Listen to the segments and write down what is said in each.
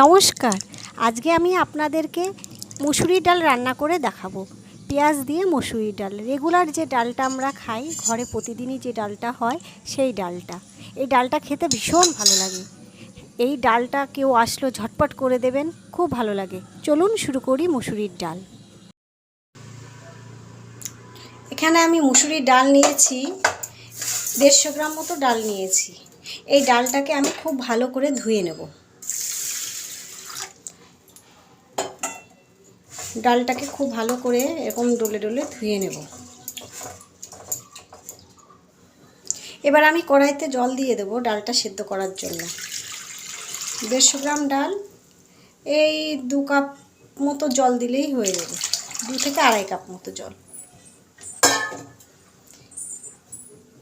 নমস্কার। আজকে আমি আপনাদেরকে মুসুরির ডাল রান্না করে দেখাবো। পেঁয়াজ দিয়ে মুসুরির ডাল, রেগুলার যে ডালটা আমরা খাই, ঘরে প্রতিদিনই যে ডালটা হয় সেই ডালটা। এই ডালটা খেতে ভীষণ ভালো লাগে। এই ডালটা কেউ আসলো ঝটপট করে দেবেন, খুব ভালো লাগে। চলুন শুরু করি মুসুরির ডাল। এখানে আমি মুসুরির ডাল নিয়েছি, 150 গ্রাম মতো ডাল নিয়েছি। এই ডালটাকে আমি খুব ভালো করে ধুয়ে নেব। ডালটাকে খুব ভালো করে এরকম ডলে ডলে ধুয়ে নেব। এবার আমি কড়াইতে জল দিয়ে দেবো ডালটা সেদ্ধ করার জন্য। 150 গ্রাম ডাল, এই 2 কাপ মতো জল দিলেই হয়ে যাবে, 2 থেকে আড়াই কাপ মতো জল।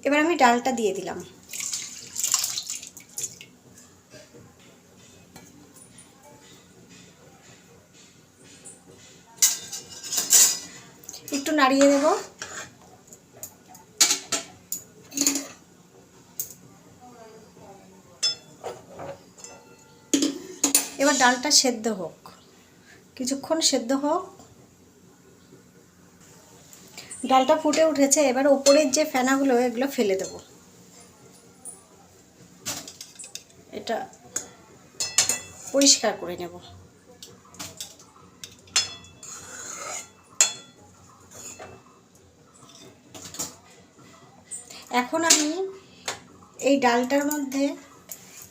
এবার আমি ডালটা দিয়ে দিলাম। একটু নাড়িয়ে দেব। এবার ডালটা সেদ্ধ হোক, কিছুক্ষণ সেদ্ধ হোক। ডালটা ফুটে উঠেছে, এবার ওপরের যে ফেনাগুলো এগুলো ফেলে দেব। এটা পরিষ্কার করে নেব। এখন আমি এই ডালটার মধ্যে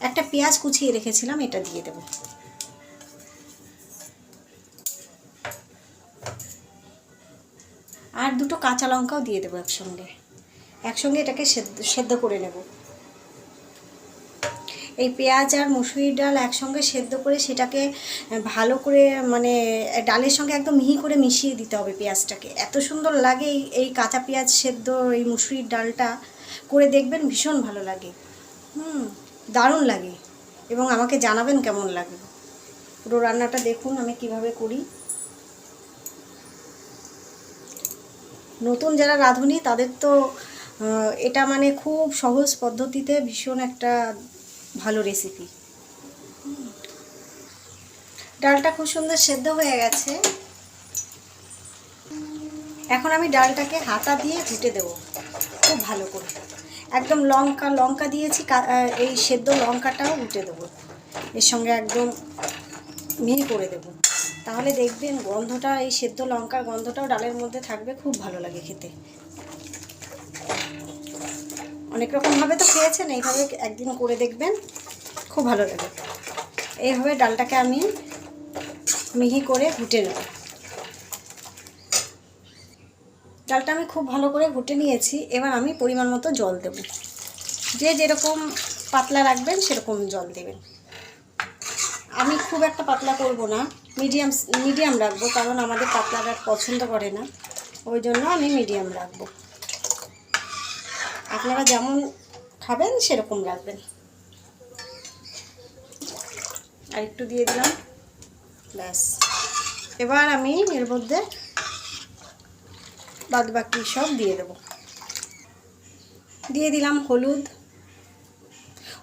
একটা পেঁয়াজ কুচিয়ে রেখেছিলাম, এটা দিয়ে দেব। আর 2টো কাঁচা লঙ্কাও দিয়ে দেবো একসঙ্গে এটাকে সেদ্ধ করে নেব। এই পেঁয়াজ আর মুসুরির ডাল একসঙ্গে সেদ্ধ করে সেটাকে ভালো করে মানে ডালের সঙ্গে একদম মিহি করে মিশিয়ে দিতে হবে পেঁয়াজটাকে। এত সুন্দর লাগে এই কাঁচা পেঁয়াজ সেদ্ধ এই মুসুরির ডালটা করে দেখবেন, ভীষণ ভালো লাগে। দারুণ লাগে। এবং আমাকে জানাবেন কেমন লাগে। পুরো রান্নাটা দেখুন আমি কিভাবে করি। নতুন যারা রাঁধুনি তাদের তো এটা মানে খুব সহজ পদ্ধতিতে ভীষণ একটা ভালো রেসিপি। ডালটা খুব সুন্দর সেদ্ধ হয়ে গেছে। এখন আমি ডালটাকে হাতা দিয়ে ঘুটে দেব খুব ভালো করে। একদম লঙ্কা দিয়েছি, এই সেদ্ধ লঙ্কাটাও ঘুটে দেবো এর সঙ্গে, একদম মিহি করে দেব। তাহলে দেখবেন গন্ধটা, এই সেদ্ধ লঙ্কার গন্ধটাও ডালের মধ্যে থাকবে, খুব ভালো লাগে খেতে। অনেক রকমভাবে তো খেয়েছেন, এইভাবে একদিন করে দেখবেন, খুব ভালো লাগে। এইভাবে ডালটাকে আমি মিহি করে ঘুটে নেব। ডালটা আমি খুব ভালো করে ঘুটে নিয়েছি। এবার আমি পরিমাণ মতো জল দেব। যে যেরকম পাতলা রাখবেন সেরকম জল দেবেন। আমি খুব একটা পাতলা করব না, মিডিয়াম রাখবো, কারণ আমাদের পাতলা ডাল পছন্দ করে না, ওই জন্য আমি মিডিয়াম রাখবো। আপনারা যেমন খাবেন সেরকম রাখবেন। আর একটু দিয়ে দিলাম, ব্যাস। এবার আমি এর মধ্যে বাদ বাকি সব দিয়ে দেব। দিয়ে দিলাম হলুদ।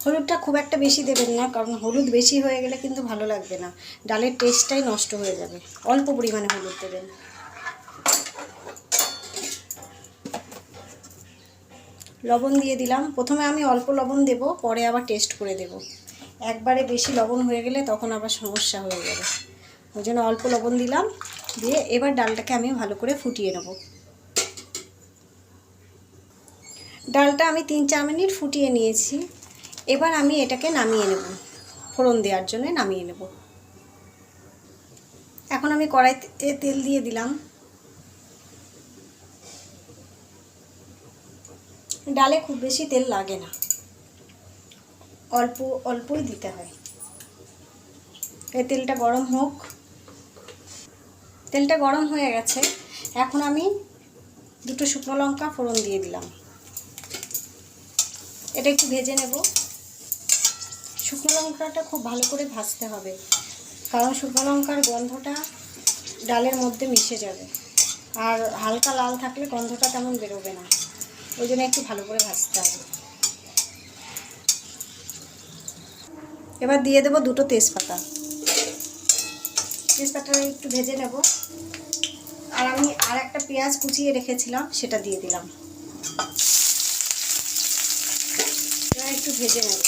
হলুদটা খুব একটা বেশি দেবেন না, কারণ হলুদ বেশি হয়ে গেলে কিন্তু ভালো লাগবে না, ডালের টেস্টটাই নষ্ট হয়ে যাবে। অল্প পরিমাণে হলুদ দেবেন। লবণ দিয়ে দিলাম। প্রথমে আমি অল্প লবণ দেব, পরে আবার টেস্ট করে দেব। একবারে বেশি লবণ হয়ে গেলে তখন আবার সমস্যা হয়ে যাবে, ওই জন্য অল্প লবণ দিলাম। দিয়ে এবার ডালটাকে আমি ভালো করে ফুটিয়ে নেব। ডালটা আমি 3-4 মিনিট ফুটিয়ে নিয়েছি। এবার আমি এটাকে নামিয়ে নেব, ফোড়ন দেওয়ার জন্য নামিয়ে নেব। এখন আমি কড়াইতে তেল দিয়ে দিলাম। ডালে খুব বেশি তেল লাগে না, অল্পই দিতে হয়। এই তেলটা গরম হোক। তেলটা গরম হয়ে গেছে। এখন আমি 2টো শুকনো লঙ্কা ফোড়ন দিয়ে দিলাম। এটা একটু ভেজে নেব। শুকনো লঙ্কাটা খুব ভালো করে ভাজতে হবে, কারণ শুকনো লঙ্কার গন্ধটা ডালের মধ্যে মিশে যাবে, আর হালকা লাল থাকলে গন্ধটা তেমন বেরোবে না, ওই জন্য একটু ভালো করে ভাজতে হবে। এবার দিয়ে দেবো 2টো তেজপাতা। তেজপাতাটা একটু ভেজে নেব। আর আমি আর একটা পেঁয়াজ কুচিয়ে রেখেছিলাম, সেটা দিয়ে দিলাম। এবার একটু ভেজে নেব,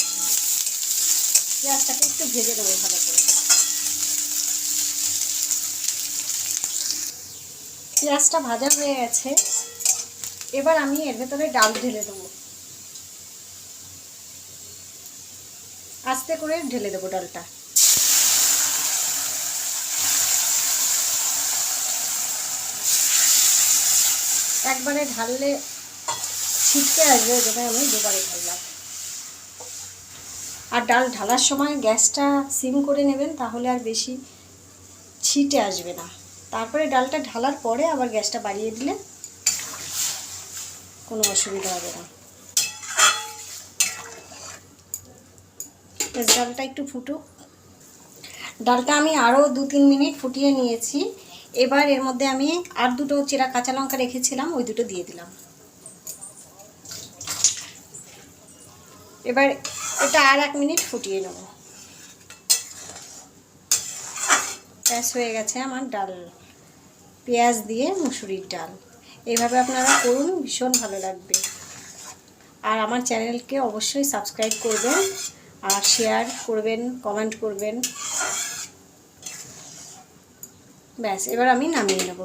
পেঁয়াজটাকে একটু ভেজে নেব ভালো করে। পেঁয়াজটা ভাজা হয়ে গেছে, এবার আমি এর ভেতরে ডাল ঢেলে দেবো। আস্তে করে ঢেলে দেবো ডালটা। একবারে ঢাললে ছিটকে আসবে, ওই জন্য আমি দুবারে ঢাললাম। আর ডাল ঢালার সময় গ্যাসটা সিম করে নেবেন, তাহলে আর বেশি ছিটে আসবে না। তারপরে ডালটা ঢালার পরে আবার গ্যাসটা বাড়িয়ে দিলে কোনো অসুবিধা হবে না। বেশ, ডালটা একটু ফুটুক। ডালটা আমি আরও 2-3 মিনিট ফুটিয়ে নিয়েছি। এবার এর মধ্যে আমি আর দুটো চেরা কাঁচা লঙ্কা রেখেছিলাম, ওই দুটো দিয়ে দিলাম। এবার এটা আর 1 মিনিট ফুটিয়ে নেব। ব্যাস, হয়ে গেছে আমার ডাল, পেঁয়াজ দিয়ে মুসুরির ডাল। এইভাবে আপনারা করুন, ভীষণ ভালো লাগবে। আর আমার চ্যানেলকে অবশ্যই সাবস্ক্রাইব করবেন, আর শেয়ার করবেন, কমেন্ট করবেন। ব্যাস, এবার আমি নামিয়ে নেব।